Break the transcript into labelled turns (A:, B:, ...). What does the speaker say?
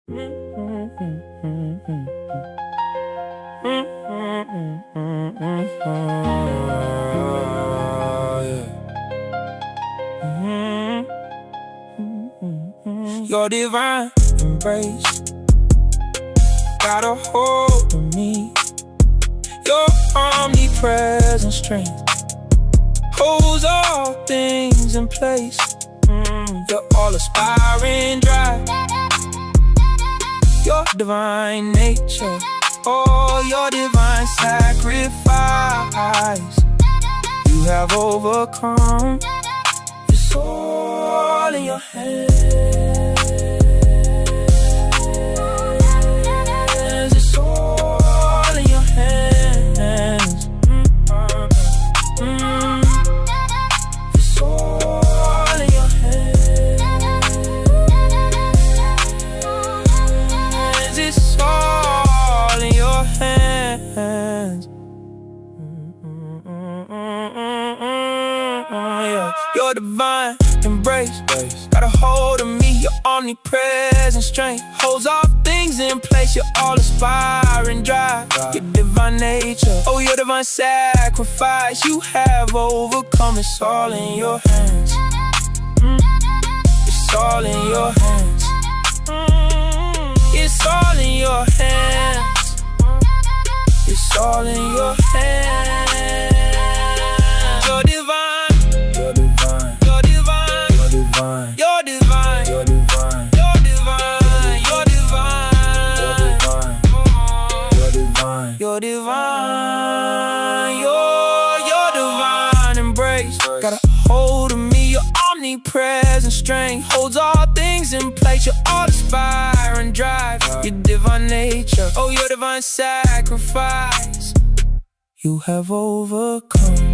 A: Your divine embrace got a hold of me. Your omnipresent strength holds all things in place. You're all aspiring drive. Your divine nature, oh, your divine sacrifice. You have overcome. It's all in your hands. It's all in your hands. It's all in your hands. It's all in your hands. Your divine embrace got a hold of me. Your omnipresent strength holds all things in place. You're all aspiring drive. Your divine nature, oh, your divine sacrifice. You have overcome. It's all in your hands. It's all in your hands. It's all in your hands. It's all in your hands. Your divine, your divine, your divine, your divine, your divine, your divine, your divine, your divine, your divine, your divine, your divine embrace got a hold of me. Your omnipresent strength holds all things in place. You're all aspiring drive. Your divine nature, oh, your divine sacrifice. You have overcome.